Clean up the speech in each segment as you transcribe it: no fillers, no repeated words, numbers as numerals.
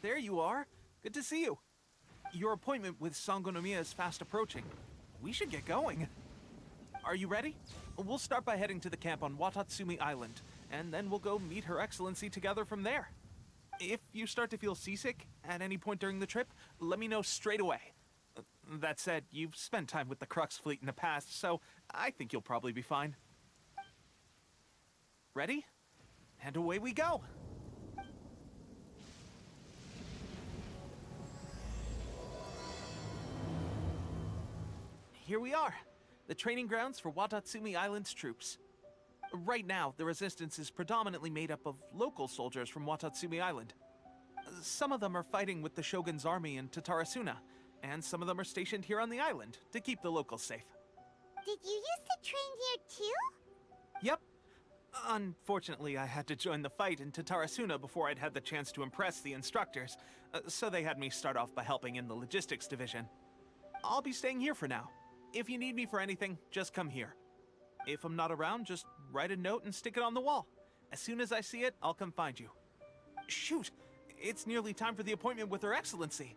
there you are. Good to see you. Your appointment with Sangonomiya is fast approaching. We should get going. Are you ready? We'll start by heading to the camp on Watatsumi Island, and then we'll go meet Her Excellency together from there. If you start to feel seasick at any point during the trip, let me know straight away. That said, you've spent time with the Crux fleet in the past, so I think you'll probably be fine. Ready? And away we go! Here we are, the training grounds for Watatsumi Island's troops. Right now, the resistance is predominantly made up of local soldiers from Watatsumi Island. Some of them are fighting with the Shogun's army in Tatarasuna, and some of them are stationed here on the island to keep the locals safe. Did you used to train here too? Yep. Unfortunately, I had to join the fight in Tatarasuna before I'd had the chance to impress the instructors, so they had me start off by helping in the logistics division. I'll be staying here for now. If you need me for anything, just come here. If I'm not around, just write a note and stick it on the wall. As soon as I see it, I'll come find you. Shoot! It's nearly time for the appointment with Her Excellency.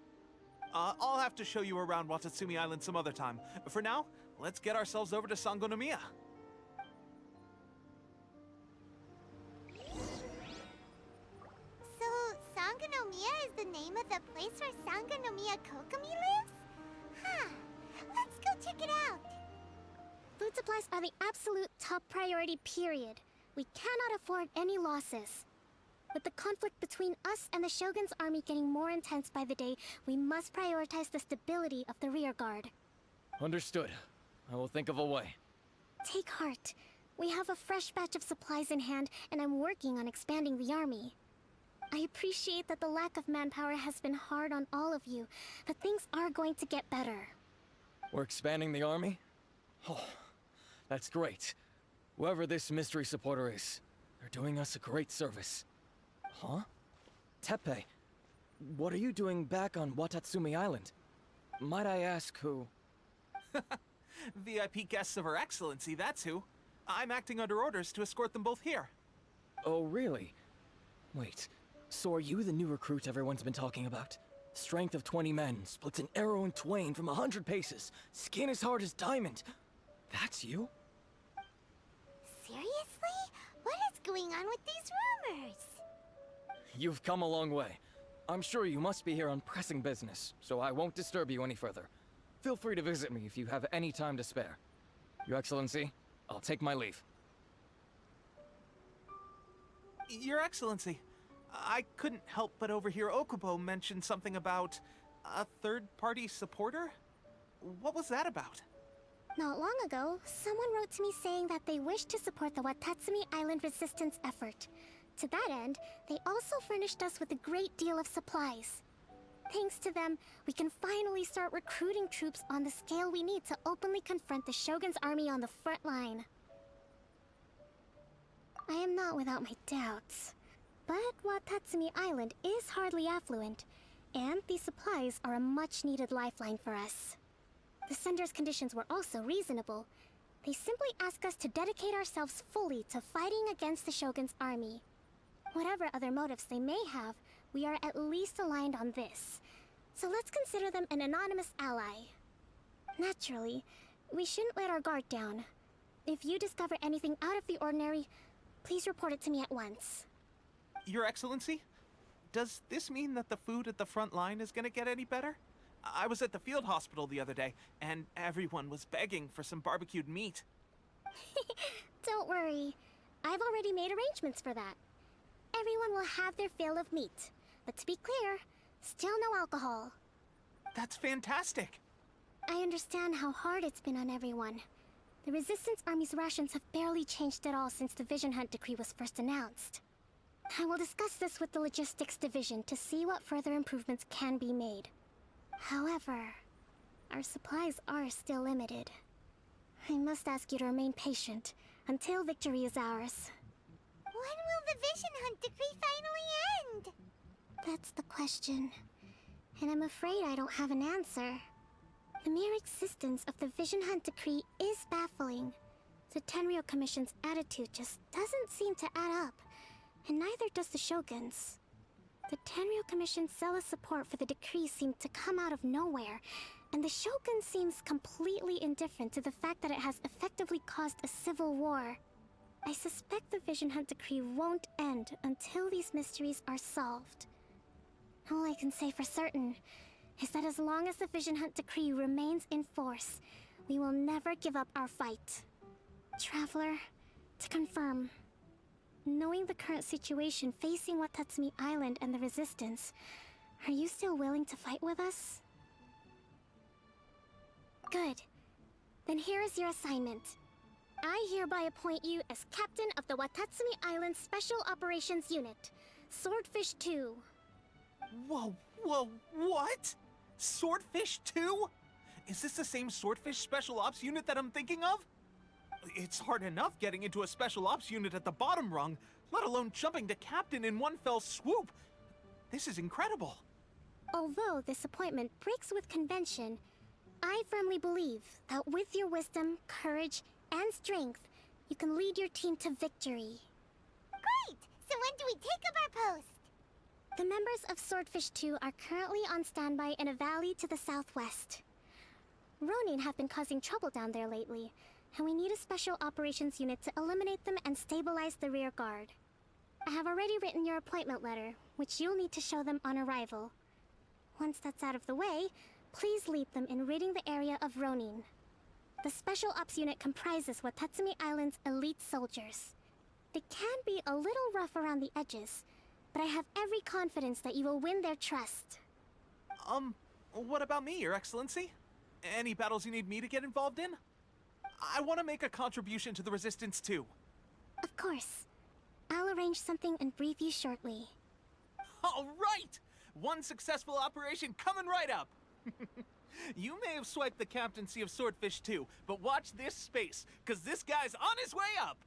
I'll have to show you around Watatsumi Island some other time. For now, let's get ourselves over to Sangonomiya. So, Sangonomiya is the name of the place where Sangonomiya Kokomi lives? Huh. Let's go check it out. Food supplies are the absolute top priority, period. We cannot afford any losses. With the conflict between us and the Shogun's army getting more intense by the day, we must prioritize the stability of the rear guard. Understood. I will think of a way. Take heart. We have a fresh batch of supplies in hand, and I'm working on expanding the army. I appreciate that the lack of manpower has been hard on all of you, but things are going to get better. We're expanding the army? Oh, that's great. Whoever this mystery supporter is, they're doing us a great service. Huh? Teppei, what are you doing back on Watatsumi Island? Might I ask who? VIP guests of Her Excellency, that's who. I'm acting under orders to escort them both here. Oh, really? Wait, so are you the new recruit everyone's been talking about? Strength of 20 men, splits an arrow in twain from 100 paces, skin as hard as diamond. That's you? Seriously? What is going on with these rumors? You've come a long way. I'm sure you must be here on pressing business, so I won't disturb you any further. Feel free to visit me if you have any time to spare. Your Excellency, I'll take my leave. Your Excellency, I couldn't help but overhear Okubo mention something about a third-party supporter? What was that about? Not long ago, someone wrote to me saying that they wish to support the Watatsumi Island resistance effort. To that end, they also furnished us with a great deal of supplies. Thanks to them, we can finally start recruiting troops on the scale we need to openly confront the Shogun's army on the front line. I am not without my doubts. But Watatsumi Island is hardly affluent, and these supplies are a much-needed lifeline for us. The sender's conditions were also reasonable. They simply ask us to dedicate ourselves fully to fighting against the Shogun's army. Whatever other motives they may have, we are at least aligned on this. So let's consider them an anonymous ally. Naturally, we shouldn't let our guard down. If you discover anything out of the ordinary, please report it to me at once. Your Excellency, does this mean that the food at the front line is gonna get any better? I was at the field hospital the other day, and everyone was begging for some barbecued meat. Don't worry. I've already made arrangements for that. Everyone will have their fill of meat. But to be clear, still no alcohol. That's fantastic! I understand how hard it's been on everyone. The Resistance Army's rations have barely changed at all since the Vision Hunt decree was first announced. I will discuss this with the Logistics Division to see what further improvements can be made. However, our supplies are still limited. I must ask you to remain patient until victory is ours. When will the Vision Hunt decree finally end? That's the question. And I'm afraid I don't have an answer. The mere existence of the Vision Hunt decree is baffling. The Tenryou Commission's attitude just doesn't seem to add up, and neither does the Shogun's. The Tenryou Commission's zealous support for the decree seemed to come out of nowhere, and the Shogun seems completely indifferent to the fact that it has effectively caused a civil war. I suspect the Vision Hunt decree won't end until these mysteries are solved. All I can say for certain is that as long as the Vision Hunt decree remains in force, we will never give up our fight. Traveler, to confirm, knowing the current situation facing Watatsumi Island and the Resistance, are you still willing to fight with us? Good. Then here is your assignment. I hereby appoint you as captain of the Watatsumi Island Special Operations Unit, Swordfish 2. Whoa, what? Swordfish 2? Is this the same Swordfish Special Ops unit that I'm thinking of? It's hard enough getting into a Special Ops unit at the bottom rung, let alone jumping to captain in one fell swoop. This is incredible. Although this appointment breaks with convention, I firmly believe that with your wisdom, courage, and strength, you can lead your team to victory. Great! So when do we take up our post? The members of Swordfish 2 are currently on standby in a valley to the southwest. Ronin have been causing trouble down there lately, and we need a special operations unit to eliminate them and stabilize the rear guard. I have already written your appointment letter, which you'll need to show them on arrival. Once that's out of the way, please lead them in ridding the area of Ronin. The Special Ops unit comprises Watatsumi Island's elite soldiers. They can be a little rough around the edges, but I have every confidence that you will win their trust. What about me, Your Excellency? Any battles you need me to get involved in? I want to make a contribution to the Resistance too. Of course. I'll arrange something and brief you shortly. All right! One successful operation coming right up! You may have swiped the captaincy of Swordfish 2, but watch this space, because this guy's on his way up!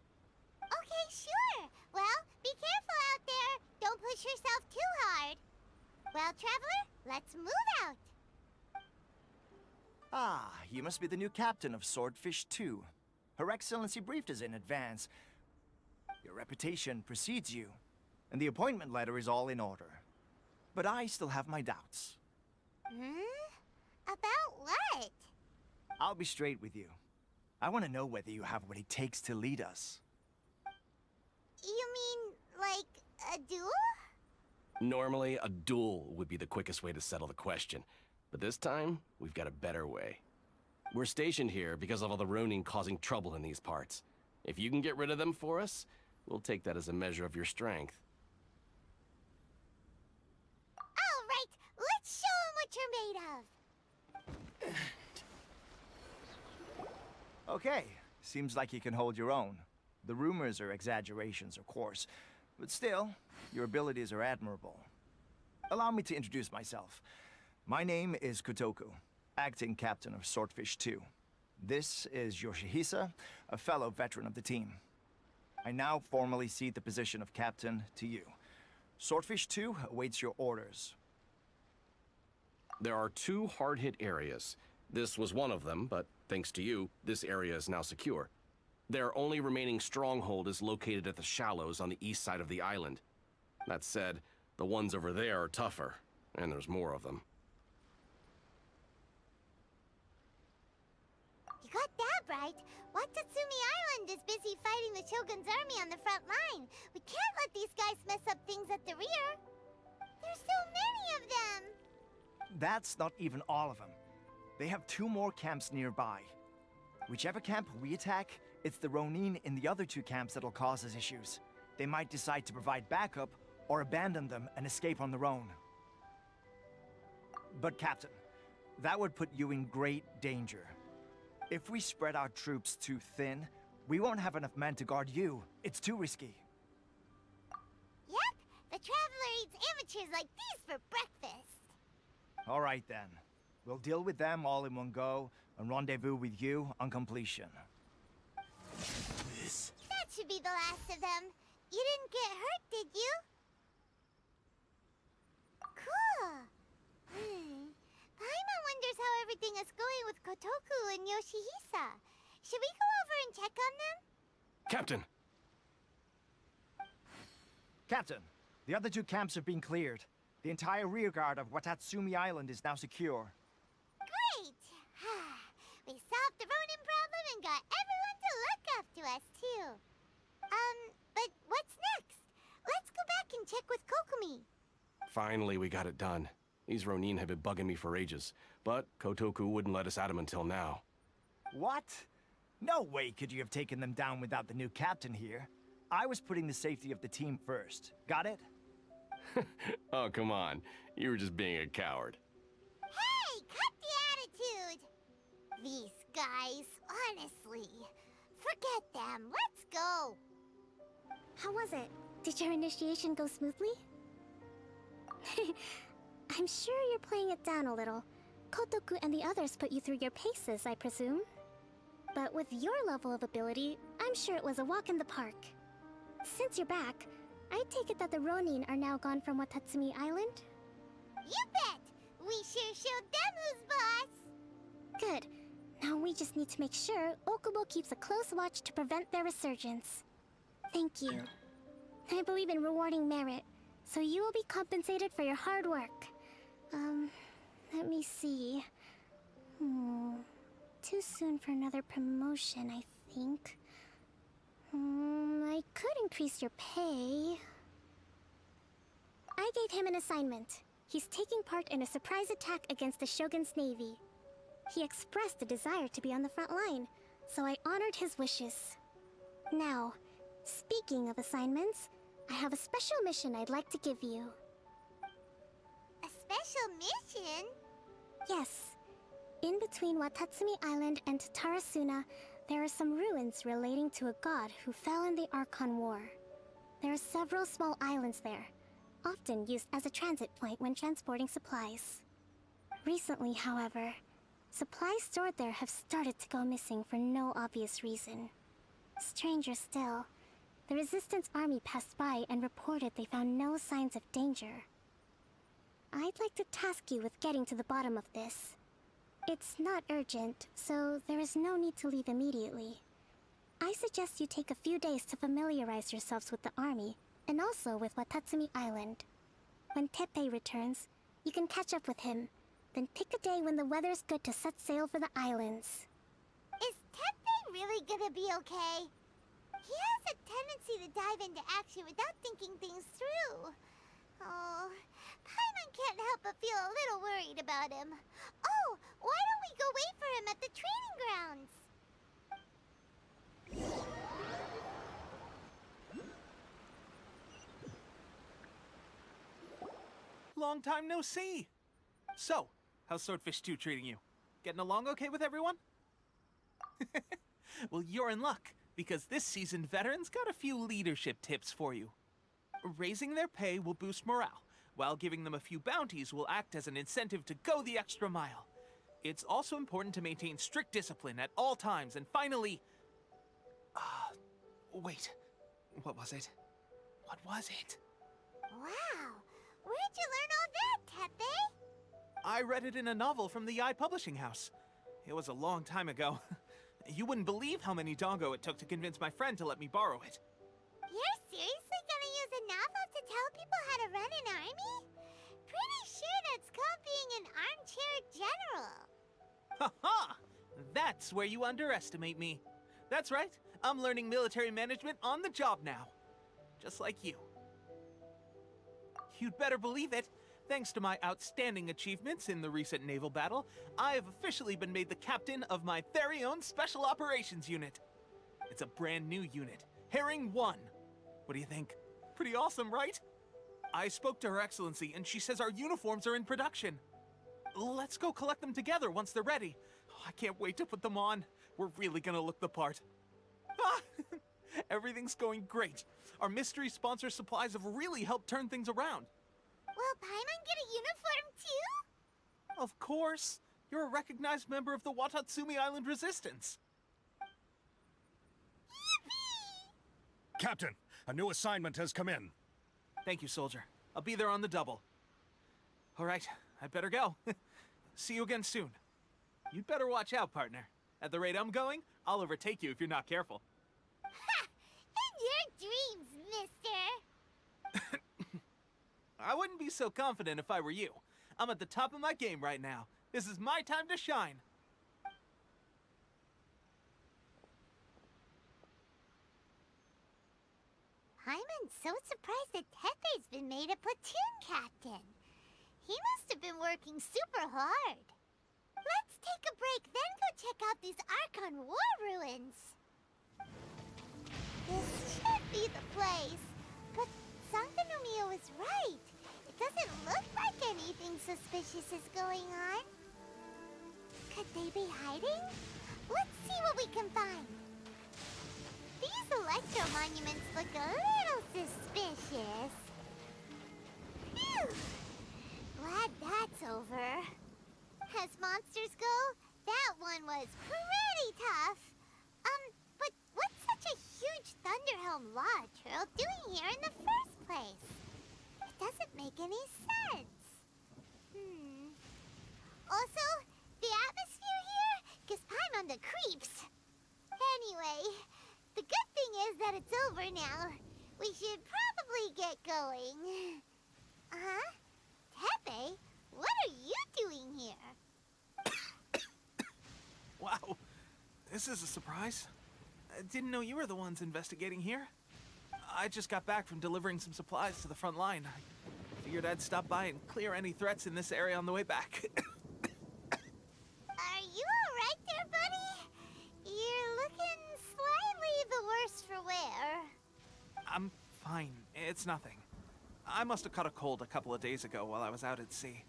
Okay, sure. Well, be careful out there. Don't push yourself too hard. Well, Traveler, let's move out. Ah, you must be the new captain of Swordfish 2. Her Excellency briefed us in advance. Your reputation precedes you, and the appointment letter is all in order. But I still have my doubts. About what? I'll be straight with you. I want to know whether you have what it takes to lead us. You mean, like, a duel? Normally, a duel would be the quickest way to settle the question. But this time, we've got a better way. We're stationed here because of all the Ronin causing trouble in these parts. If you can get rid of them for us, we'll take that as a measure of your strength. All right, let's show 'em what you're made of. Okay, seems like you can hold your own. The rumors are exaggerations, of course, but still, your abilities are admirable. Allow me to introduce myself. My name is Kotoku, acting captain of Swordfish 2. This is Yoshihisa, a fellow veteran of the team. I now formally cede the position of captain to you. Swordfish 2 awaits your orders. There are 2 hard-hit areas. This was one of them, but thanks to you, this area is now secure. Their only remaining stronghold is located at the shallows on the east side of the island. That said, the ones over there are tougher, and there's more of them. You got that right. Watatsumi Island is busy fighting the Shogun's army on the front line. We can't let these guys mess up things at the rear. There's so many of them. That's not even all of them. They have 2 more camps nearby. Whichever camp we attack, it's the Ronin in the other 2 camps that'll cause us issues. They might decide to provide backup or abandon them and escape on their own. But Captain, that would put you in great danger. If we spread our troops too thin, we won't have enough men to guard you. It's too risky. Yep, the Traveler eats amateurs like these for breakfast. All right then. We'll deal with them all in one go and rendezvous with you on completion. That should be the last of them. You didn't get hurt, did you? Cool. Paimon wonders how everything is going with Kotoku and Yoshihisa. Should we go over and check on them? Captain! Captain, The other 2 camps have been cleared. The entire rearguard of Watatsumi Island is now secure. Great! We solved the Ronin problem and got everyone to look after us, too. But what's next? Let's go back and check with Kokumi. Finally, we got it done. These Ronin have been bugging me for ages, but Kotoku wouldn't let us at him until now. What? No way could you have taken them down without the new captain here. I was putting the safety of the team first. Got it? Oh, come on. You were just being a coward. Hey, cut the attitude! These guys, honestly. Forget them. Let's go. How was it? Did your initiation go smoothly? I'm sure you're playing it down a little. Kotoku and the others put you through your paces, I presume. But with your level of ability, I'm sure it was a walk in the park. Since you're back, I take it that the Ronin are now gone from Watatsumi Island? You bet! We sure showed them who's boss! Good. Now we just need to make sure Okubo keeps a close watch to prevent their resurgence. Thank you. I believe in rewarding merit, so you will be compensated for your hard work. Let me see. Too soon for another promotion, I think. I could increase your pay. I gave him an assignment. He's taking part in a surprise attack against the Shogun's navy. He expressed a desire to be on the front line, so I honored his wishes. Now, speaking of assignments, I have a special mission I'd like to give you. A special mission? Yes. In between Watatsumi Island and Tarasuna, there are some ruins relating to a god who fell in the Archon War. There are several small islands there, often used as a transit point when transporting supplies. Recently, however, supplies stored there have started to go missing for no obvious reason. Stranger still, the Resistance Army passed by and reported they found no signs of danger. I'd like to task you with getting to the bottom of this. It's not urgent, so there is no need to leave immediately. I suggest you take a few days to familiarize yourselves with the army, and also with Watatsumi Island. When Teppei returns, you can catch up with him, then pick a day when the weather's good to set sail for the islands. Is Teppei really gonna be okay? He has a tendency to dive into action without thinking things through. Oh, Paimon can't help but feel a little worried about him. Oh, why don't we go wait for him at the training grounds? Long time no see. So, how's Swordfish 2 treating you? Getting along okay with everyone? Well, you're in luck, because this seasoned veteran's got a few leadership tips for you. Raising their pay will boost morale, while giving them a few bounties will act as an incentive to go the extra mile. It's also important to maintain strict discipline at all times, and finally... wait. What was it? What was it? Wow, where'd you learn all that, Teppei? I read it in a novel from the Yae Publishing House. It was a long time ago. You wouldn't believe how many dongo it took to convince my friend to let me borrow it. You're seriously gonna use a novel to tell people how to run an army? Pretty sure that's called being an armchair general. Ha ha! That's where you underestimate me. That's right, I'm learning military management on the job now. Just like you. You'd better believe it. Thanks to my outstanding achievements in the recent naval battle, I have officially been made the captain of my very own Special Operations Unit. It's a brand new unit, Herring 1. What do you think? Pretty awesome, right? I spoke to Her Excellency, and she says our uniforms are in production. Let's go collect them together once they're ready. I can't wait to put them on. We're really gonna look the part. Ah! Everything's going great. Our mystery sponsor supplies have really helped turn things around. Will Paimon get a uniform too? Of course. You're a recognized member of the Watatsumi Island Resistance. Yippee! Captain, a new assignment has come in. Thank you, soldier. I'll be there on the double. All right, I'd better go. See you again soon. You'd better watch out, partner. At the rate I'm going, I'll overtake you if you're not careful. Ha! In your dreams, mister! I wouldn't be so confident if I were you. I'm at the top of my game right now. This is my time to shine. Paimon's so surprised that Tepe's been made a platoon captain. He must have been working super hard. Let's take a break, then go check out these Archon War ruins. This should be the place. But Sangonomiya was right. It doesn't look like anything suspicious is going on. Could they be hiding? Let's see what we can find. These electro monuments look a little suspicious. Phew! Glad that's over. As monsters go, that one was pretty tough. But what's such a huge Thunderhelm Law Trail doing here in the first place? It doesn't make any sense. Also, the atmosphere here gives Paimon the creeps. Anyway, the good thing is that it's over now. We should probably get going. Huh? Tepe, what are you doing here? Wow, this is a surprise. I didn't know you were the ones investigating here. I just got back from delivering some supplies to the front line. I figured I'd stop by and clear any threats in this area on the way back. Are you alright there, buddy? You're looking slightly the worse for wear. I'm fine. It's nothing. I must have caught a cold a couple of days ago while I was out at sea.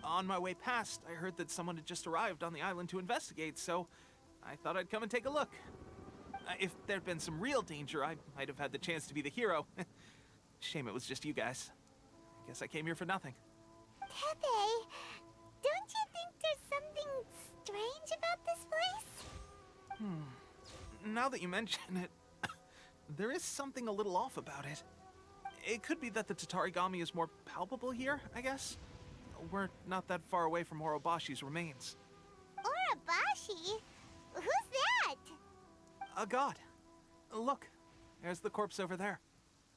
On my way past, I heard that someone had just arrived on the island to investigate, so I thought I'd come and take a look. If there'd been some real danger, I might have had the chance to be the hero. Shame it was just you guys. Guess I came here for nothing. Tepe, don't you think there's something strange about this place? Now that you mention it, there is something a little off about it. It could be that the Tatarigami is more palpable here, I guess. We're not that far away from Orobashi's remains. Orobashi? Who's that? A god. Look, there's the corpse over there.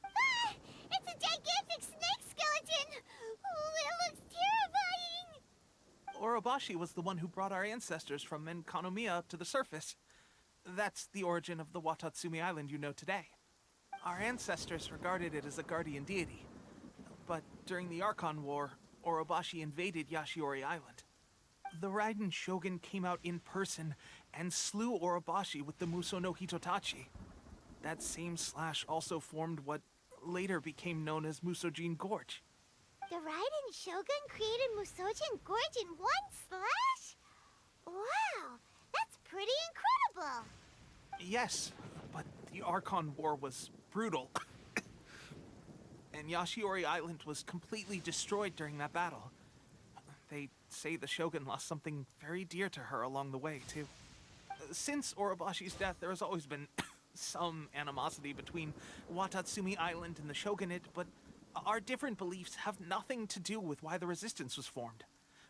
Ah! It's a gigantic snake skeleton! Oh, it looks terrifying! Orobashi was the one who brought our ancestors from Enkanomiya to the surface. That's the origin of the Watatsumi Island you know today. Our ancestors regarded it as a guardian deity. But during the Archon War, Orobashi invaded Yashiori Island. The Raiden Shogun came out in person and slew Orobashi with the Muso no Hitotachi. That same slash also formed what later became known as Musojin Gorge. The Raiden Shogun created Musojin Gorge in one slash? Wow, that's pretty incredible! Yes, but the Archon War was brutal. And Yashiori Island was completely destroyed during that battle. They say the Shogun lost something very dear to her along the way, too. Since Orobashi's death, there has always been some animosity between Watatsumi Island and the Shogunate, but our different beliefs have nothing to do with why the resistance was formed.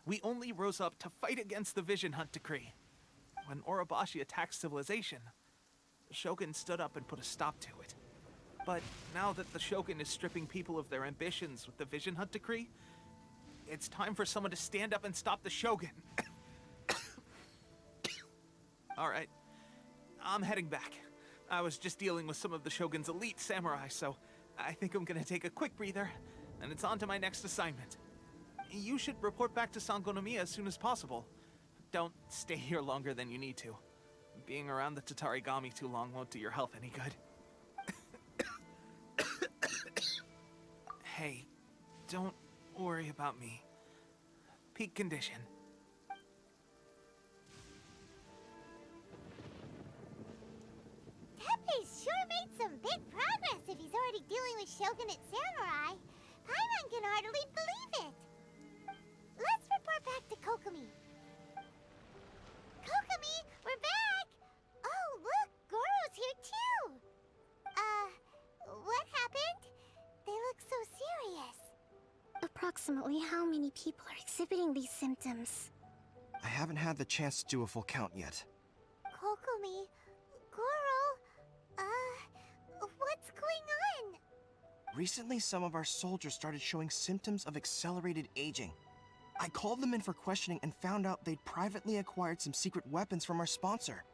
We only rose up to fight against the Vision Hunt Decree. When Orobashi attacked civilization, the Shogun stood up and put a stop to it. But now that the Shogun is stripping people of their ambitions with the Vision Hunt Decree, it's time for someone to stand up and stop the Shogun. All right, I'm heading back. I was just dealing with some of the Shogun's elite samurai, so I think I'm gonna take a quick breather, and it's on to my next assignment. You should report back to Sangonomiya as soon as possible. Don't stay here longer than you need to. Being around the Tatarigami too long won't do your health any good. Hey, don't worry about me. Peak condition. Tepe's sure made some big progress if he's already dealing with Shogunate samurai. Paimon can hardly believe it. Let's report back to Kokomi. Kokomi, we're back! Oh, look, Goro's here too! What happened? They look so serious. Approximately how many people are exhibiting these symptoms? I haven't had the chance to do a full count yet. Kokomi, Goro, what's going on? Recently, some of our soldiers started showing symptoms of accelerated aging. I called them in for questioning and found out they'd privately acquired some secret weapons from our sponsor.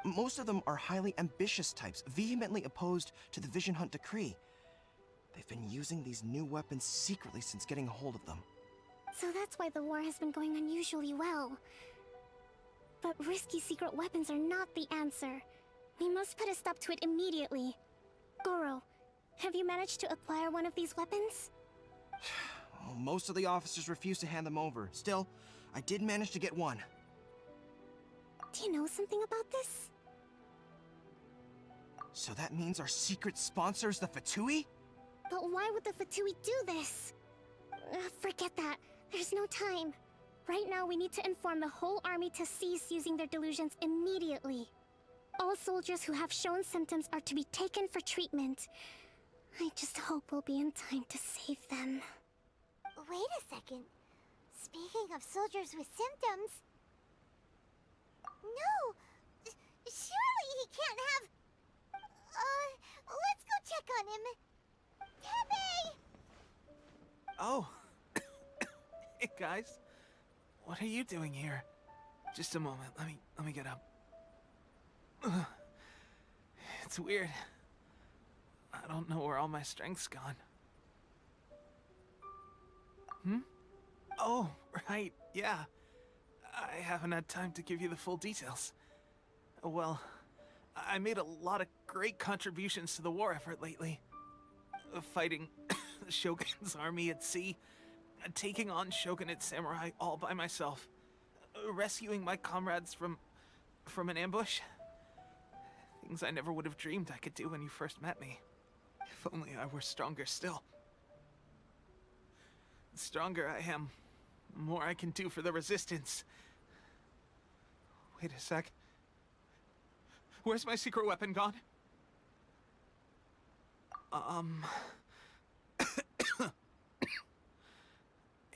Most of them are highly ambitious types, vehemently opposed to the Vision Hunt decree. They've been using these new weapons secretly since getting a hold of them. So that's why the war has been going unusually well. But risky secret weapons are not the answer. We must put a stop to it immediately. Goro, have you managed to acquire one of these weapons? Well, most of the officers refuse to hand them over. Still, I did manage to get one. Do you know something about this? So that means our secret sponsor is the Fatui? But why would the Fatui do this? Forget that. There's no time. Right now, we need to inform the whole army to cease using their delusions immediately. All soldiers who have shown symptoms are to be taken for treatment. I just hope we'll be in time to save them. Wait a second. Speaking of soldiers with symptoms... No! Surely he can't have... let's go check on him. Teppei! Oh. Hey, guys. What are you doing here? Just a moment. Let me get up. Ugh. It's weird. I don't know where all my strength's gone. Oh, right. Yeah. I haven't had time to give you the full details. Well, I made a lot of great contributions to the war effort lately. Fighting the Shogun's army at sea, taking on Shogunate samurai all by myself, rescuing my comrades from an ambush. Things I never would have dreamed I could do when you first met me. If only I were stronger still. The stronger I am, the more I can do for the Resistance. Wait a sec. Where's my secret weapon gone?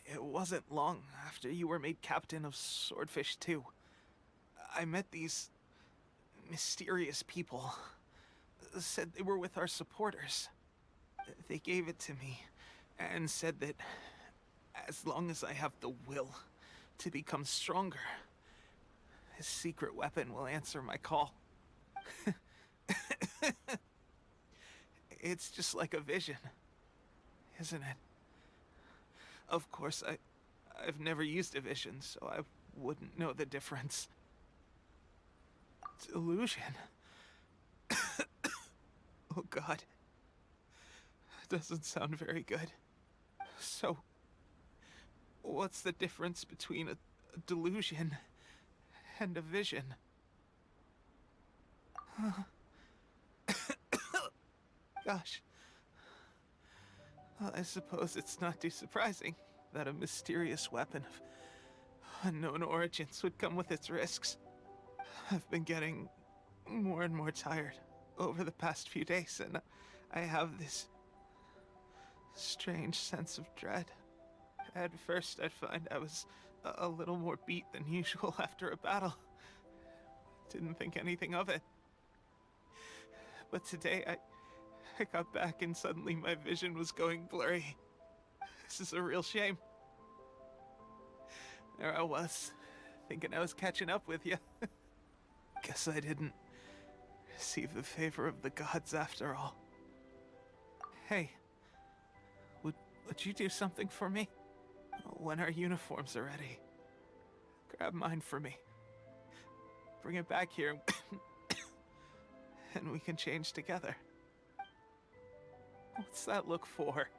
It wasn't long after you were made captain of Swordfish 2. I met these mysterious people. Said they were with our supporters. They gave it to me and said that as long as I have the will to become stronger, his secret weapon will answer my call. It's just like a vision, isn't it? Of course, I've never used a vision, so I wouldn't know the difference. Delusion. Oh God. Doesn't sound very good. So, what's the difference between a delusion and a vision? Gosh. Well, I suppose it's not too surprising that a mysterious weapon of unknown origins would come with its risks. I've been getting more and more tired over the past few days, and I have this strange sense of dread. At first, I'd find I was a little more beat than usual after a battle. Didn't think anything of it. But today, I got back and suddenly my vision was going blurry. This is a real shame. There I was, thinking I was catching up with you. Guess I didn't receive the favor of the gods after all. Hey, would you do something for me? When our uniforms are ready, grab mine for me. Bring it back here, and we can change together. What's that look for?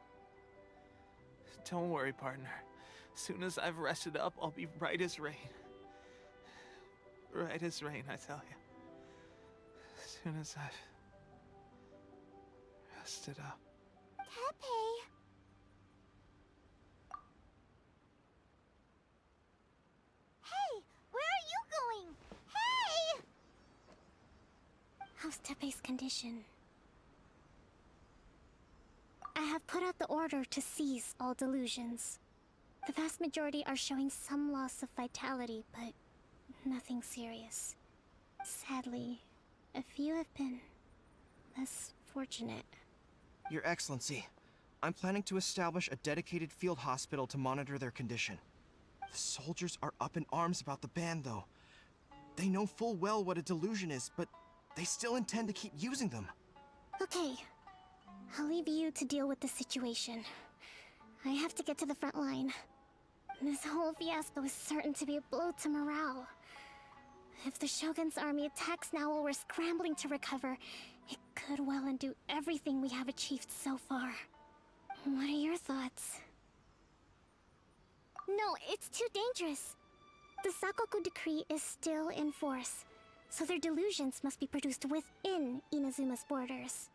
Don't worry, partner. As soon as I've rested up, I'll be right as rain. Right as rain, I tell you. As soon as I've rested up. Teppei! Hey! Where are you going? Hey! How's Teppei's condition? I have put out the order to seize all delusions. The vast majority are showing some loss of vitality, but nothing serious. Sadly, a few have been less fortunate. Your Excellency, I'm planning to establish a dedicated field hospital to monitor their condition. The soldiers are up in arms about the ban, though. They know full well what a delusion is, but they still intend to keep using them. Okay. I'll leave you to deal with the situation. I have to get to the front line. This whole fiasco is certain to be a blow to morale. If the Shogun's army attacks now while we're scrambling to recover, it could well undo everything we have achieved so far. What are your thoughts? No, it's too dangerous. The Sakoku decree is still in force, so their delusions must be produced within Inazuma's borders.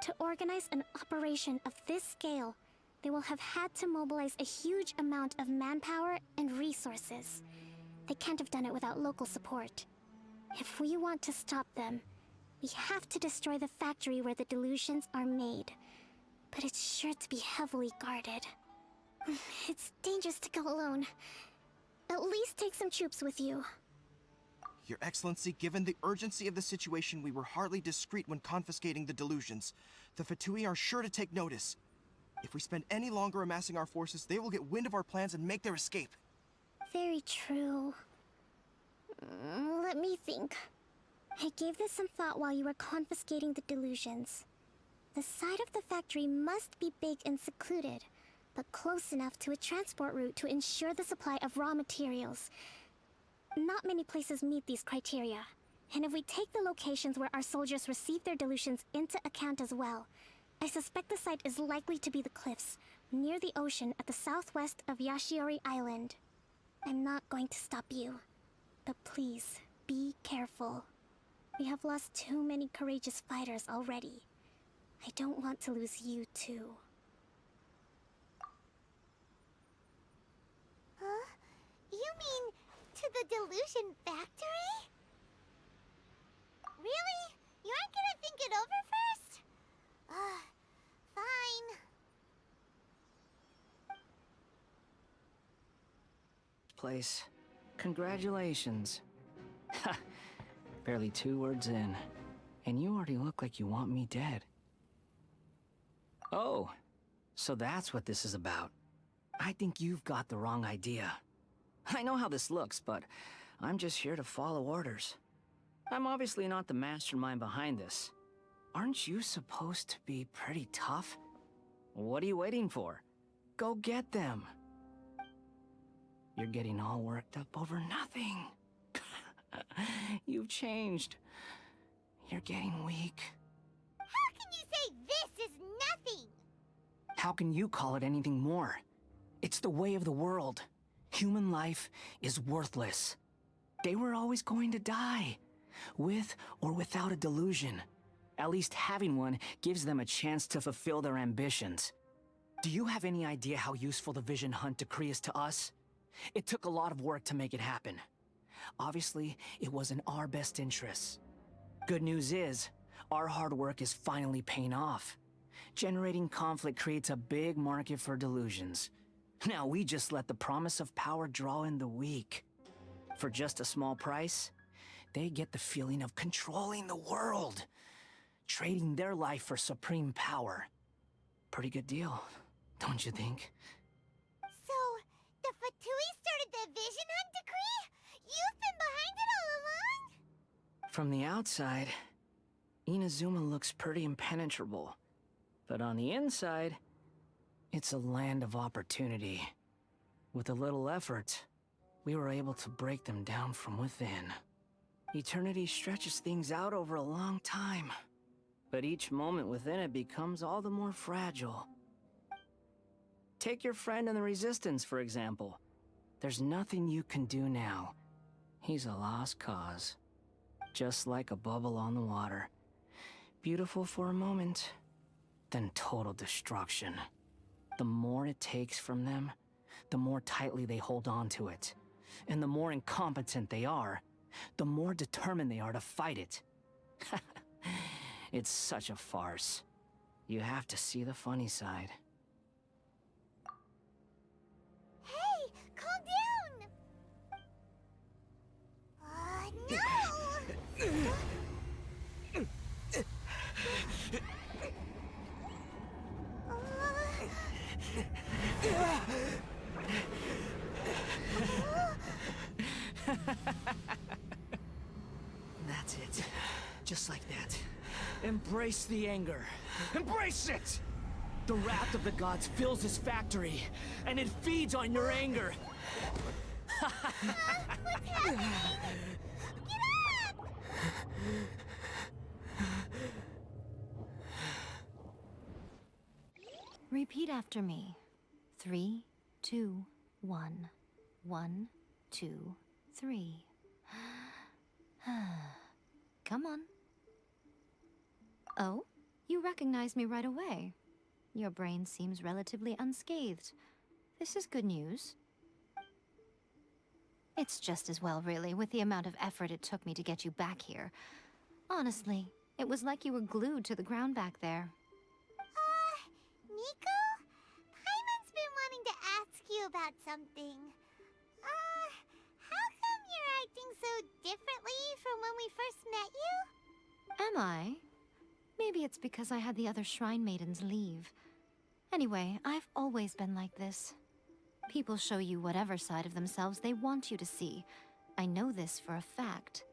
To organize an operation of this scale, they will have had to mobilize a huge amount of manpower and resources. They can't have done it without local support. If we want to stop them, we have to destroy the factory where the delusions are made. But it's sure to be heavily guarded. It's dangerous to go alone. At least take some troops with you. Your Excellency, given the urgency of the situation, we were hardly discreet when confiscating the delusions. The Fatui are sure to take notice. If we spend any longer amassing our forces, they will get wind of our plans and make their escape. Very true. Let me think. I gave this some thought while you were confiscating the delusions. The side of the factory must be big and secluded, but close enough to a transport route to ensure the supply of raw materials. Not many places meet these criteria, and if we take the locations where our soldiers receive their delusions into account as well, I suspect the site is likely to be the cliffs, near the ocean at the southwest of Yashiori Island. I'm not going to stop you, but please, be careful. We have lost too many courageous fighters already. I don't want to lose you too. Huh? You mean to the delusion factory? Really? You aren't gonna think it over first? Fine. Place. Congratulations. Ha! Barely 2 words in, and you already look like you want me dead. Oh, so that's what this is about. I think you've got the wrong idea. I know how this looks, but I'm just here to follow orders. I'm obviously not the mastermind behind this. Aren't you supposed to be pretty tough? What are you waiting for? Go get them. You're getting all worked up over nothing. You've changed. You're getting weak. How can you say this is nothing? How can you call it anything more? It's the way of the world. Human life is worthless. They were always going to die, with or without a delusion. At least having one gives them a chance to fulfill their ambitions. Do you have any idea how useful the Vision Hunt decree is to us? It took a lot of work to make it happen. Obviously, it was in our best interests. Good news is, our hard work is finally paying off. Generating conflict creates a big market for delusions. Now we just let the promise of power draw in the weak. For just a small price, they get the feeling of controlling the world, trading their life for supreme power. Pretty good deal, don't you think? So, the Fatui started the Vision Hunt decree? You've been behind it all along? From the outside, Inazuma looks pretty impenetrable. But on the inside, it's a land of opportunity. With a little effort, we were able to break them down from within. Eternity stretches things out over a long time, but each moment within it becomes all the more fragile. Take your friend in the Resistance, for example. There's nothing you can do now. He's a lost cause. Just like a bubble on the water. Beautiful for a moment, then total destruction. The more it takes from them, the more tightly they hold on to it. And the more incompetent they are, the more determined they are to fight it. It's such a farce. You have to see the funny side. Hey, calm down! No! Embrace the anger. Embrace it! The wrath of the gods fills this factory, and it feeds on your anger. What's happening? Get up! Repeat after me. 3, 2, 1. 1, 2, 3. Come on. Oh, you recognize me right away. Your brain seems relatively unscathed. This is good news. It's just as well, really, with the amount of effort it took me to get you back here. Honestly, it was like you were glued to the ground back there. Nico? Paimon's been wanting to ask you about something. How come you're acting so differently from when we first met you? Am I? Maybe it's because I had the other Shrine Maidens leave. Anyway, I've always been like this. People show you whatever side of themselves they want you to see. I know this for a fact.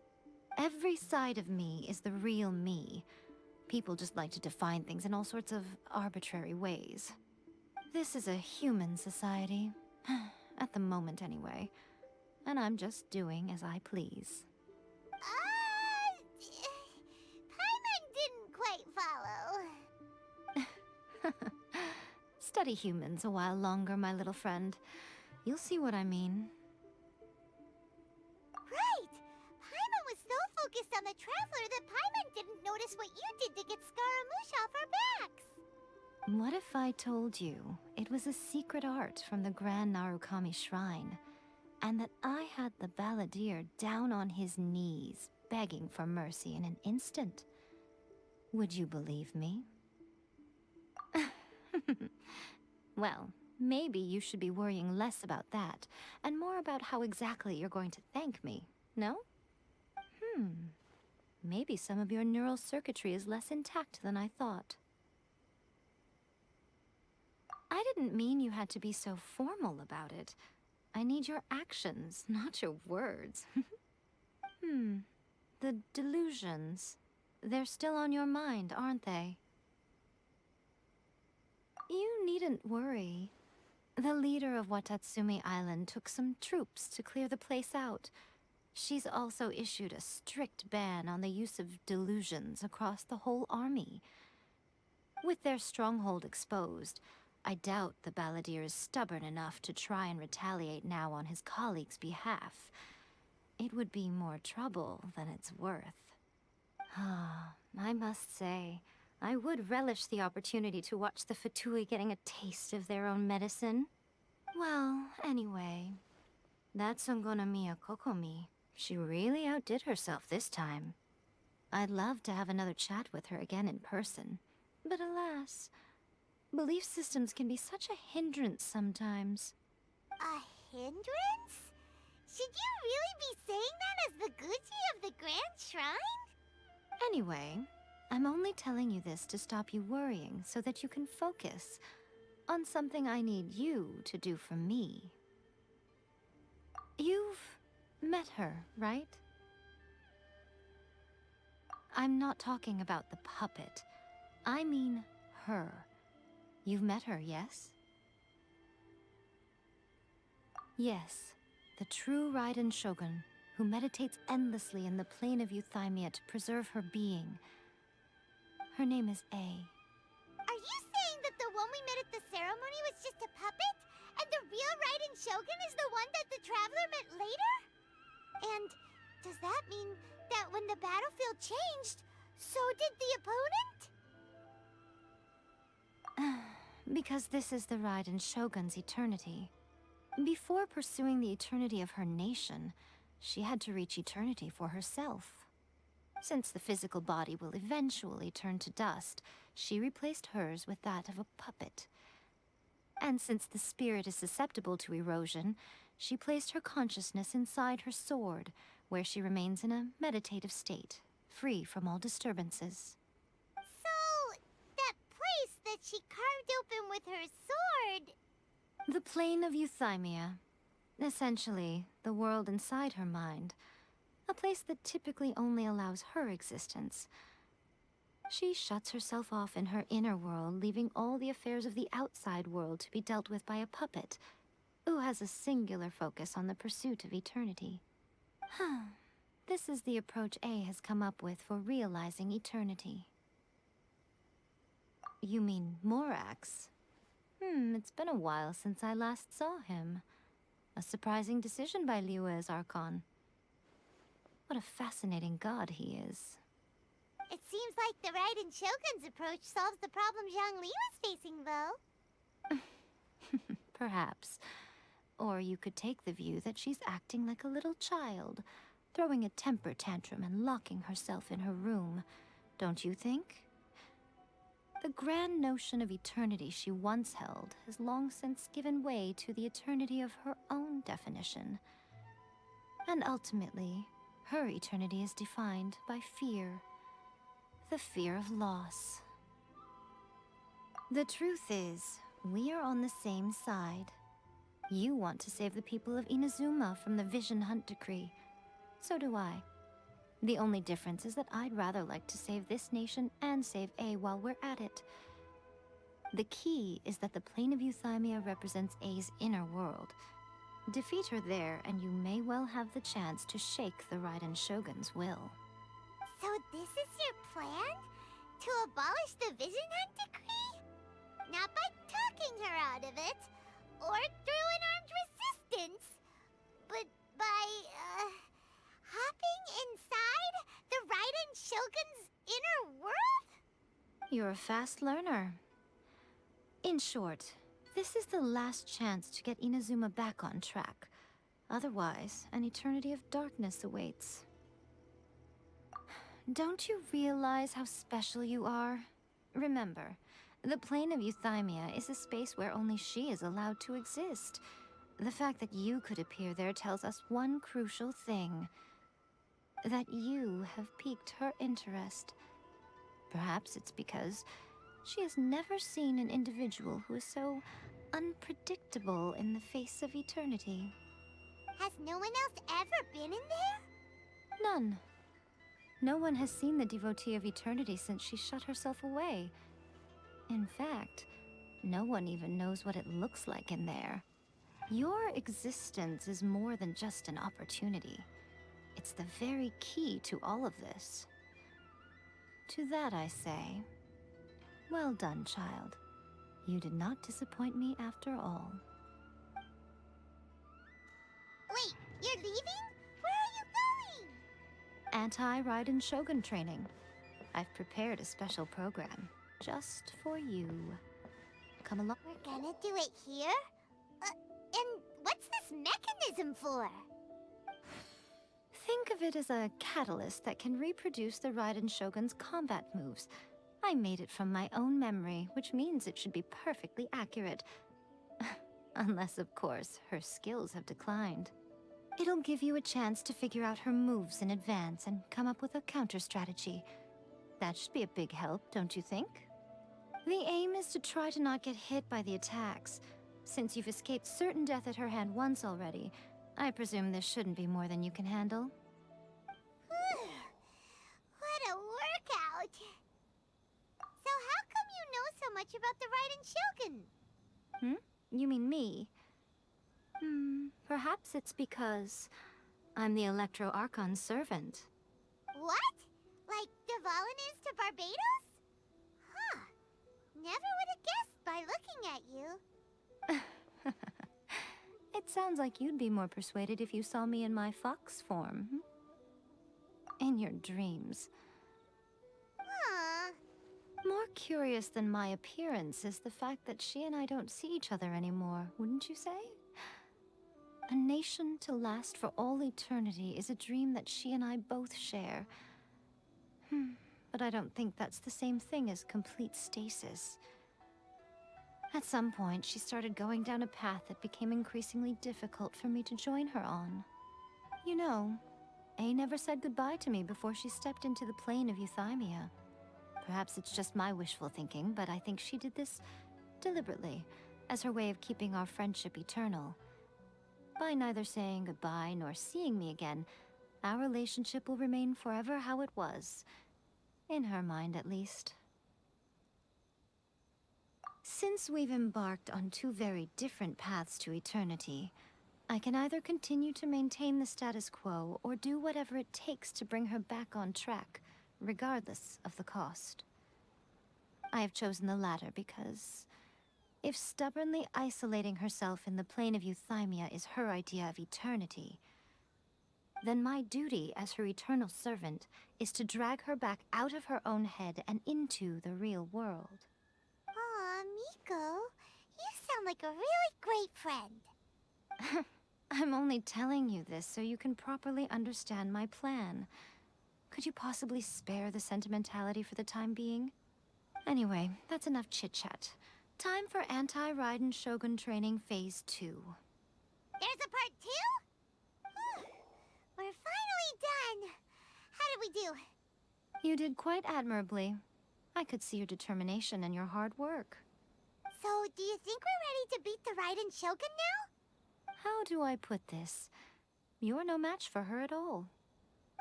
Every side of me is the real me. People just like to define things in all sorts of arbitrary ways. This is a human society. At the moment, anyway. And I'm just doing as I please. Paimon didn't quite follow. Study humans a while longer, my little friend. You'll see what I mean. Right! Paimon was so focused on the Traveler that Paimon didn't notice what you did to get Scaramouche off our backs. What if I told you it was a secret art from the Grand Narukami Shrine, and that I had the balladeer down on his knees, begging for mercy in an instant? Would you believe me? Well, maybe you should be worrying less about that, and more about how exactly you're going to thank me, no? Maybe some of your neural circuitry is less intact than I thought. I didn't mean you had to be so formal about it. I need your actions, not your words. The delusions. They're still on your mind, aren't they? You needn't worry. The leader of Watatsumi Island took some troops to clear the place out. She's also issued a strict ban on the use of delusions across the whole army. With their stronghold exposed, I doubt the balladeer is stubborn enough to try and retaliate now on his colleague's behalf. It would be more trouble than it's worth. I must say, I would relish the opportunity to watch the Fatui getting a taste of their own medicine. Well, anyway, that Songonomiya Kokomi, she really outdid herself this time. I'd love to have another chat with her again in person, but alas, belief systems can be such a hindrance sometimes. A hindrance? Should you really be saying that as the Gucci of the Grand Shrine? Anyway, I'm only telling you this to stop you worrying so that you can focus on something I need you to do for me. You've met her, right? I'm not talking about the puppet. I mean her. You've met her, yes? Yes, the true Raiden Shogun, who meditates endlessly in the plane of Euthymia to preserve her being. Her name is A. Are you saying that the one we met at the ceremony was just a puppet? And the real Raiden Shogun is the one that the Traveler met later? And does that mean that when the battlefield changed, so did the opponent? Because this is the Raiden Shogun's eternity. Before pursuing the eternity of her nation, she had to reach eternity for herself. Since the physical body will eventually turn to dust, she replaced hers with that of a puppet. And since the spirit is susceptible to erosion, she placed her consciousness inside her sword, where she remains in a meditative state, free from all disturbances. So, that place that she carved open with her sword... The plane of Euthymia. Essentially, the world inside her mind. A place that typically only allows her existence. She shuts herself off in her inner world, leaving all the affairs of the outside world to be dealt with by a puppet, who has a singular focus on the pursuit of eternity. This is the approach A has come up with for realizing eternity. You mean Morax? It's been a while since I last saw him. A surprising decision by Liyue's Archon. What a fascinating god he is. It seems like the Raiden Shogun's approach solves the problem Zhang Li was facing, though. Perhaps. Or you could take the view that she's acting like a little child, throwing a temper tantrum and locking herself in her room. Don't you think? The grand notion of eternity she once held has long since given way to the eternity of her own definition. And ultimately, her eternity is defined by fear. The fear of loss. The truth is, we are on the same side. You want to save the people of Inazuma from the Vision Hunt decree. So do I. The only difference is that I'd rather like to save this nation and save A while we're at it. The key is that the plane of Euthymia represents A's inner world. Defeat her there, and you may well have the chance to shake the Raiden Shogun's will. So this is your plan? To abolish the Vision Hunt decree? Not by talking her out of it, or through an armed resistance, but by, hopping inside the Raiden Shogun's inner world? You're a fast learner. In short, this is the last chance to get Inazuma back on track. Otherwise, an eternity of darkness awaits. Don't you realize how special you are? Remember, the plane of Euthymia is a space where only she is allowed to exist. The fact that you could appear there tells us one crucial thing. That you have piqued her interest. Perhaps it's because she has never seen an individual who is so unpredictable in the face of eternity. Has no one else ever been in there? None. No one has seen the devotee of eternity since she shut herself away. In fact, no one even knows what it looks like in there. Your existence is more than just an opportunity. It's the very key to all of this. To that I say, well done, child. You did not disappoint me after all. Wait, you're leaving? Where are you going? Anti-Raiden Shogun training. I've prepared a special program just for you. Come along. We're gonna do it here? And what's this mechanism for? Think of it as a catalyst that can reproduce the Raiden Shogun's combat moves. I made it from my own memory, which means it should be perfectly accurate. Unless, of course, her skills have declined. It'll give you a chance to figure out her moves in advance and come up with a counter-strategy. That should be a big help, don't you think? The aim is to try to not get hit by the attacks. Since you've escaped certain death at her hand once already, I presume this shouldn't be more than you can handle. What a workout! So how come you know so much about the Raiden Shogun? You mean me? Perhaps it's because I'm the Electro Archon's servant. What? Like Devalin is to Barbados? Huh. Never would have guessed by looking at you. It sounds like you'd be more persuaded if you saw me in my fox form. In your dreams. Huh. More curious than my appearance is the fact that she and I don't see each other anymore, wouldn't you say? A nation to last for all eternity is a dream that she and I both share. But I don't think that's the same thing as complete stasis. At some point, she started going down a path that became increasingly difficult for me to join her on. You know, A never said goodbye to me before she stepped into the plane of Euthymia. Perhaps it's just my wishful thinking, but I think she did this deliberately, as her way of keeping our friendship eternal. By neither saying goodbye nor seeing me again, our relationship will remain forever how it was. In her mind, at least. Since we've embarked on two very different paths to eternity, I can either continue to maintain the status quo or do whatever it takes to bring her back on track, regardless of the cost. I have chosen the latter because if stubbornly isolating herself in the plane of euthymia is her idea of eternity, then my duty as her eternal servant is to drag her back out of her own head and into the real world. Aw, Miko, you sound like a really great friend. I'm only telling you this so you can properly understand my plan. Could you possibly spare the sentimentality for the time being? Anyway, that's enough chit-chat. Time for Anti-Raiden Shogun Training Phase 2. There's a part 2? We're finally done. How did we do? You did quite admirably. I could see your determination and your hard work. So, do you think we're ready to beat the Raiden Shogun now? How do I put this? You're no match for her at all.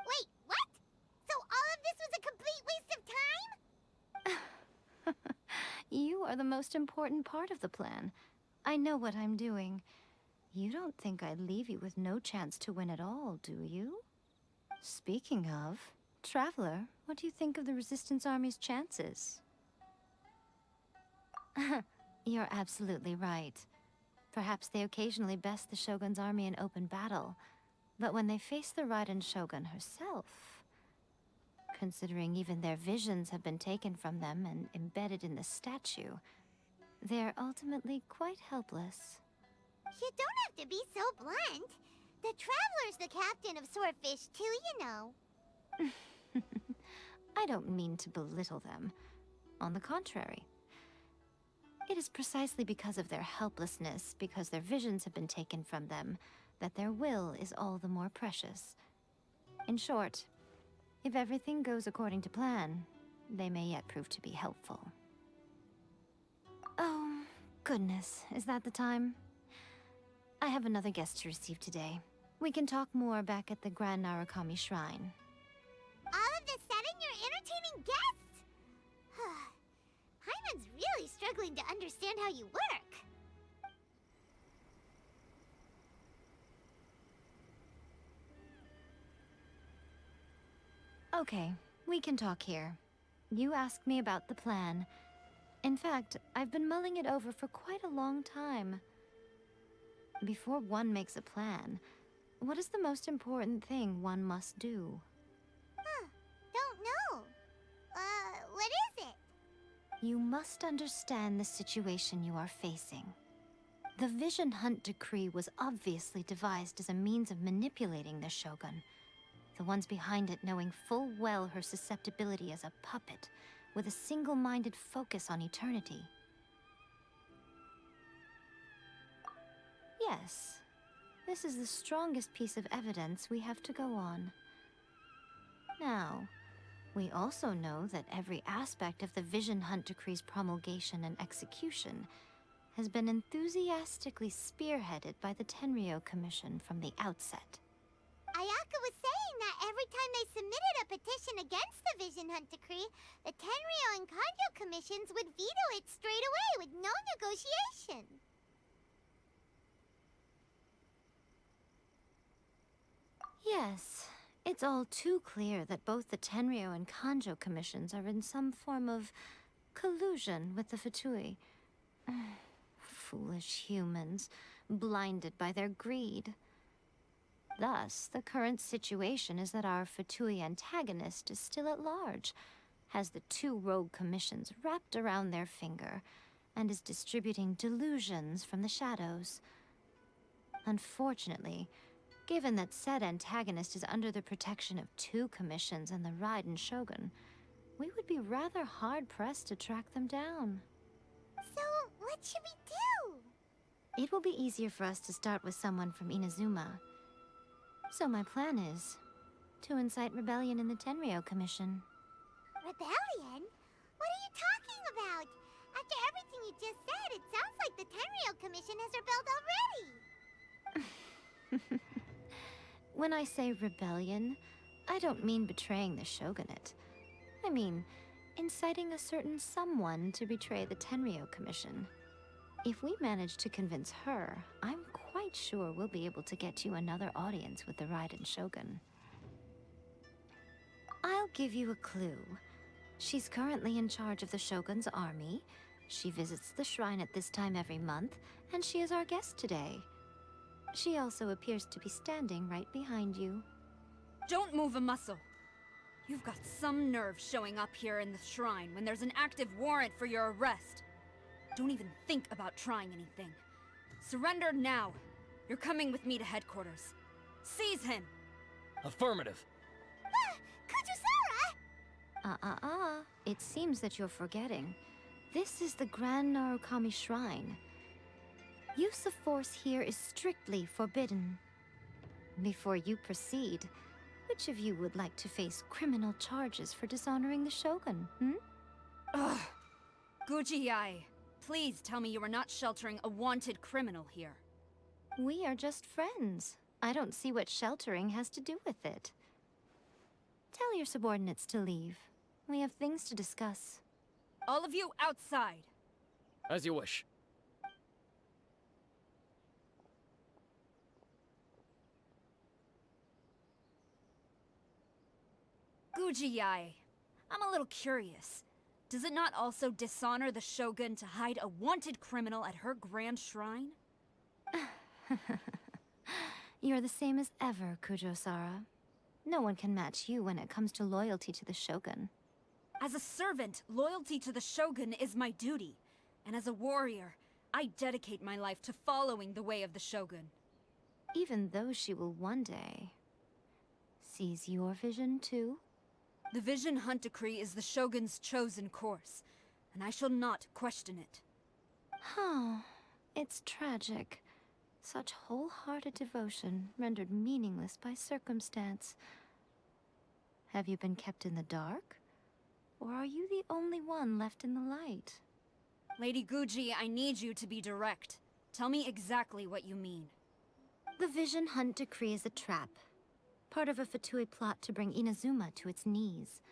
Wait, what? So all of this was a complete waste of time? You are the most important part of the plan. I know what I'm doing. You don't think I'd leave you with no chance to win at all, do you? Speaking of, Traveler, what do you think of the Resistance Army's chances? You're absolutely right. Perhaps they occasionally best the Shogun's army in open battle, but when they face the Raiden Shogun herself, considering even their visions have been taken from them and embedded in the statue, they're ultimately quite helpless. You don't have to be so blunt. The Traveler's the captain of Swordfish too, you know. I don't mean to belittle them. On the contrary. It is precisely because of their helplessness, because their visions have been taken from them, that their will is all the more precious. In short, if everything goes according to plan, they may yet prove to be helpful. Oh, goodness, is that the time? I have another guest to receive today. We can talk more back at the Grand Narukami Shrine. All of this sudden, you're entertaining guests? Hyman's really struggling to understand how you work. Okay, we can talk here. You asked me about the plan. In fact, I've been mulling it over for quite a long time. Before one makes a plan, what is the most important thing one must do? Don't know. What is it? You must understand the situation you are facing. The Vision Hunt Decree was obviously devised as a means of manipulating the Shogun. The ones behind it knowing full well her susceptibility as a puppet, with a single-minded focus on eternity. Yes, this is the strongest piece of evidence we have to go on. Now, we also know that every aspect of the Vision Hunt Decree's promulgation and execution has been enthusiastically spearheaded by the Tenryou Commission from the outset. Ayaka was saying that every time they submitted a petition against the Vision Hunt Decree, the Tenryou and Kanjo commissions would veto it straight away with no negotiation. Yes, it's all too clear that both the Tenryou and Kanjo commissions are in some form of collusion with the Fatui. Foolish humans, blinded by their greed. Thus, the current situation is that our Fatui antagonist is still at large, has the two rogue commissions wrapped around their finger, and is distributing delusions from the shadows. Unfortunately, given that said antagonist is under the protection of two commissions and the Raiden Shogun, we would be rather hard-pressed to track them down. So, what should we do? It will be easier for us to start with someone from Inazuma. So my plan is to incite rebellion in the Tenryou Commission. Rebellion? What are you talking about? After everything you just said, it sounds like the Tenryou Commission has rebelled already. When I say rebellion, I don't mean betraying the shogunate. I mean, inciting a certain someone to betray the Tenryou Commission. If we manage to convince her, I'm quite sure we'll be able to get you another audience with the Raiden Shogun. I'll give you a clue. She's currently in charge of the Shogun's army. She visits the shrine at this time every month, and she is our guest today. She also appears to be standing right behind you. Don't move a muscle. You've got some nerve showing up here in the shrine when there's an active warrant for your arrest. Don't even think about trying anything. Surrender now. You're coming with me to headquarters. Seize him! Affirmative. Kujusara! It seems that you're forgetting. This is the Grand Narukami Shrine. Use of force here is strictly forbidden. Before you proceed, which of you would like to face criminal charges for dishonoring the Shogun, Ugh! Guji-ai, please tell me you are not sheltering a wanted criminal here. We are just friends. I don't see what sheltering has to do with it. Tell your subordinates to leave. We have things to discuss. All of you outside! As you wish. Guji-ai, I'm a little curious. Does it not also dishonor the Shogun to hide a wanted criminal at her grand shrine? You're the same as ever, Kujo-sara. No one can match you when it comes to loyalty to the Shogun. As a servant, loyalty to the Shogun is my duty. And as a warrior, I dedicate my life to following the way of the Shogun. Even though she will one day seize your vision too? The Vision Hunt Decree is the Shogun's chosen course, and I shall not question it. Oh, it's tragic. Such wholehearted devotion rendered meaningless by circumstance. Have you been kept in the dark? Or are you the only one left in the light? Lady Guji, I need you to be direct. Tell me exactly what you mean. The Vision Hunt Decree is a trap. Part of a Fatui plot to bring Inazuma to its knees.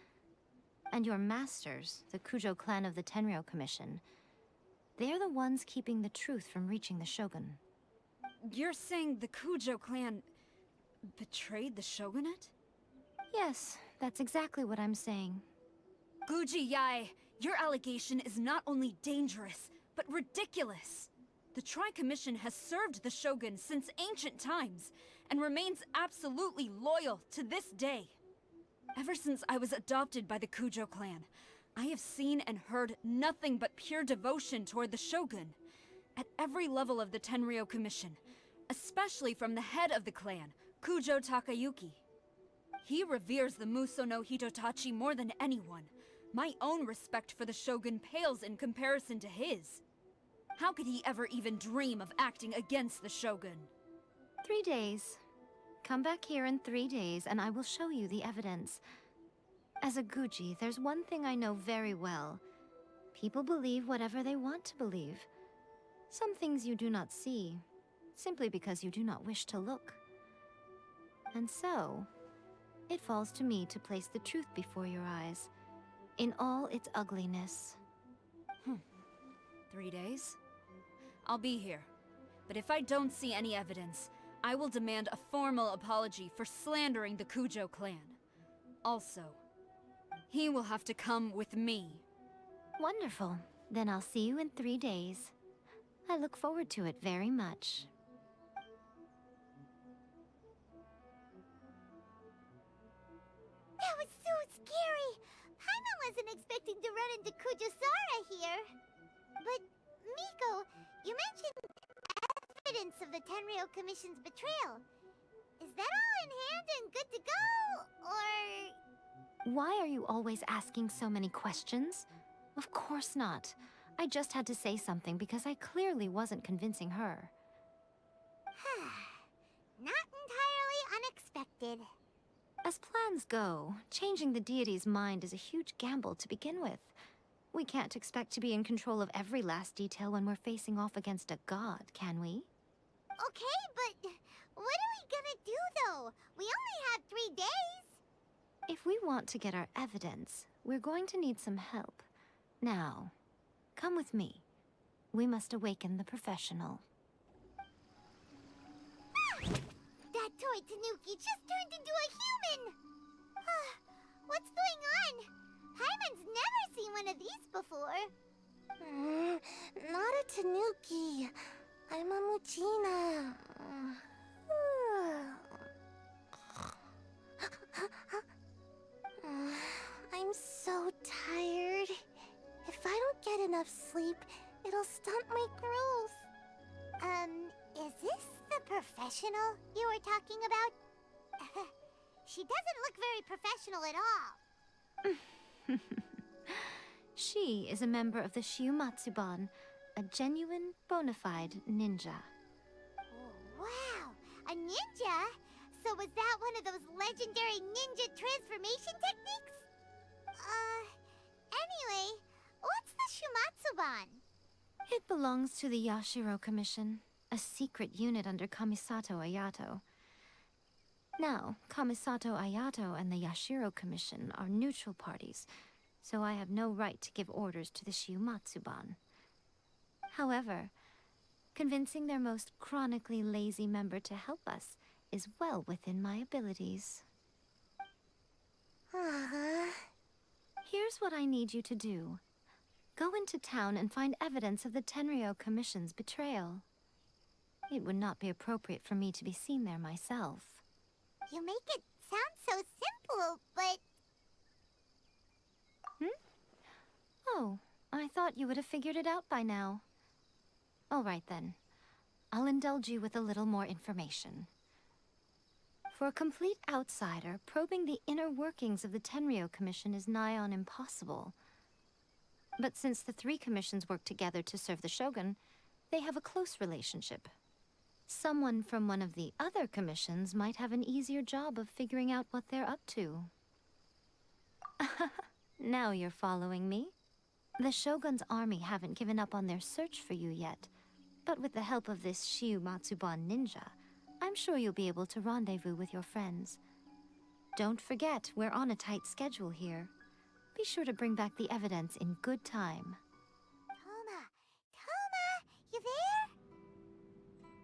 And your masters, the Kujo clan of the Tenryou Commission, they're the ones keeping the truth from reaching the Shogun. You're saying the Kujo clan betrayed the Shogunate? Yes, that's exactly what I'm saying. Guji-ai, your allegation is not only dangerous, but ridiculous. The Tri-Commission has served the Shogun since ancient times, and remains absolutely loyal to this day. Ever since I was adopted by the Kujo clan, I have seen and heard nothing but pure devotion toward the Shogun. At every level of the Tenryou Commission, especially from the head of the clan, Kujo Takayuki. He reveres the Muso no Hitotachi more than anyone. My own respect for the Shogun pales in comparison to his. How could he ever even dream of acting against the Shogun? 3 days. Come back here in 3 days and I will show you the evidence. As a Guji, there's one thing I know very well. People believe whatever they want to believe. Some things you do not see, simply because you do not wish to look. And so, it falls to me to place the truth before your eyes, in all its ugliness. 3 days? I'll be here. But if I don't see any evidence, I will demand a formal apology for slandering the Kujo clan. Also, he will have to come with me. Wonderful. Then I'll see you in 3 days. I look forward to it very much. That was so scary! Paimon wasn't expecting to run into Kujusara here. But, Miko, you mentioned evidence of the Tenryou Commission's betrayal. Is that all in hand and good to go, or...? Why are you always asking so many questions? Of course not. I just had to say something because I clearly wasn't convincing her. Not entirely unexpected. As plans go, changing the deity's mind is a huge gamble to begin with. We can't expect to be in control of every last detail when we're facing off against a god, can we? Okay, but what are we gonna do, though? We only have 3 days. If we want to get our evidence, we're going to need some help. Now, come with me. We must awaken the professional. That toy Tanuki just turned into a human! What's going on? Paimon's never seen one of these before. Not a Tanuki. I'm a Muchina. I'm so tired. If I don't get enough sleep, it'll stunt my growth. Is this the professional you were talking about? She doesn't look very professional at all. She is a member of the Shiumatsuban, a genuine, bona fide ninja. Oh, wow, a ninja? So was that one of those legendary ninja transformation techniques? Anyway, what's the Shumatsuban? It belongs to the Yashiro Commission, a secret unit under Kamisato Ayato. Now, Kamisato Ayato and the Yashiro Commission are neutral parties, so I have no right to give orders to the Shiumatsuban. However, convincing their most chronically lazy member to help us is well within my abilities. Here's what I need you to do. Go into town and find evidence of the Tenryou Commission's betrayal. It would not be appropriate for me to be seen there myself. You make it sound so simple, but... Oh, I thought you would have figured it out by now. All right then. I'll indulge you with a little more information. For a complete outsider, probing the inner workings of the Tenryou Commission is nigh on impossible. But since the three commissions work together to serve the Shogun, they have a close relationship. Someone from one of the other commissions might have an easier job of figuring out what they're up to. Now you're following me. The Shogun's army haven't given up on their search for you yet, but with the help of this Shiumatsuban ninja, I'm sure you'll be able to rendezvous with your friends. Don't forget, we're on a tight schedule here. Be sure to bring back the evidence in good time. Toma! You there?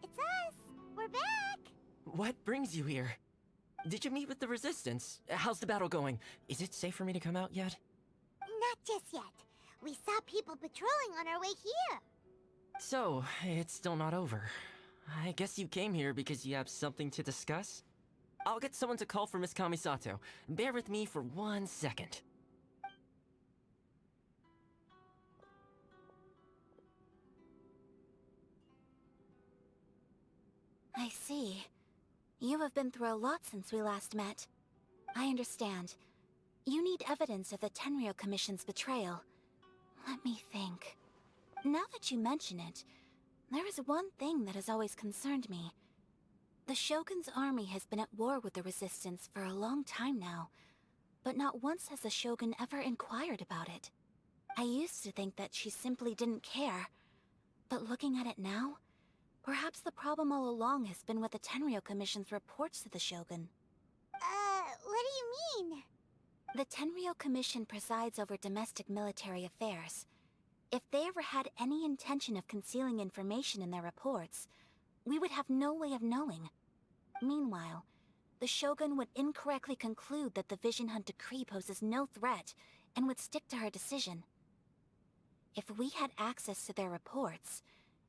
It's us! We're back! What brings you here? Did you meet with the Resistance? How's the battle going? Is it safe for me to come out yet? Not just yet. We saw people patrolling on our way here. So, it's still not over. I guess you came here because you have something to discuss? I'll get someone to call for Miss Kamisato. Bear with me for 1 second. I see. You have been through a lot since we last met. I understand. You need evidence of the Tenryou Commission's betrayal. Let me think. Now that you mention it, there is one thing that has always concerned me. The Shogun's army has been at war with the Resistance for a long time now, but not once has the Shogun ever inquired about it. I used to think that she simply didn't care, but looking at it now, perhaps the problem all along has been with the Tenryou Commission's reports to the Shogun. What do you mean? The Tenryou Commission presides over domestic military affairs. If they ever had any intention of concealing information in their reports, we would have no way of knowing. Meanwhile, the Shogun would incorrectly conclude that the Vision Hunt decree poses no threat and would stick to her decision. If we had access to their reports,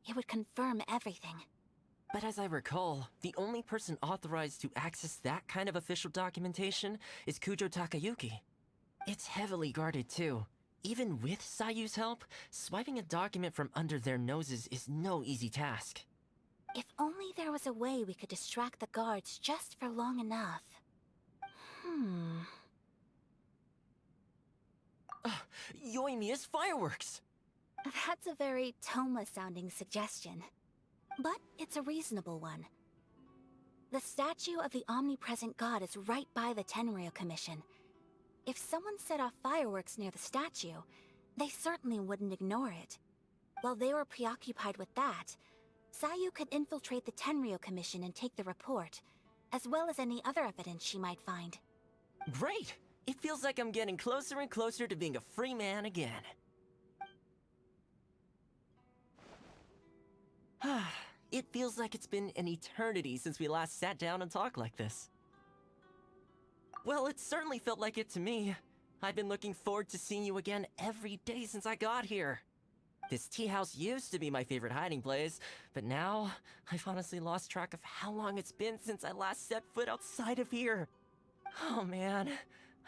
it would confirm everything. But as I recall, the only person authorized to access that kind of official documentation is Kujo Takayuki. It's heavily guarded too. Even with Sayu's help, swiping a document from under their noses is no easy task. If only there was a way we could distract the guards just for long enough. Yoimiya's fireworks! That's a very Toma-sounding suggestion. But it's a reasonable one. The statue of the omnipresent god is right by the Tenryou Commission. If someone set off fireworks near the statue, they certainly wouldn't ignore it. While they were preoccupied with that, Sayu could infiltrate the Tenryou Commission and take the report, as well as any other evidence she might find. Great! It feels like I'm getting closer and closer to being a free man again. It feels like it's been an eternity since we last sat down and talked like this. Well, it certainly felt like it to me. I've been looking forward to seeing you again every day since I got here. This tea house used to be my favorite hiding place, but now I've honestly lost track of how long it's been since I last set foot outside of here. Oh man,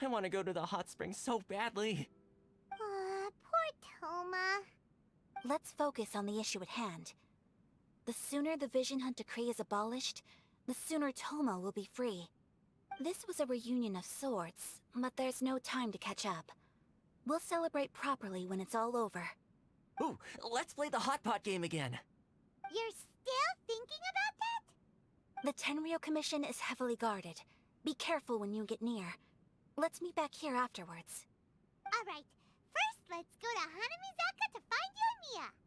I want to go to the hot springs so badly. Poor Toma. Let's focus on the issue at hand. The sooner the Vision Hunt Decree is abolished, the sooner Toma will be free. This was a reunion of sorts, but there's no time to catch up. We'll celebrate properly when it's all over. Ooh, let's play the hot pot game again. You're still thinking about that? The Tenryou Commission is heavily guarded. Be careful when you get near. Let's meet back here afterwards. Alright, first let's go to Hanamizaka to find Yoimiya.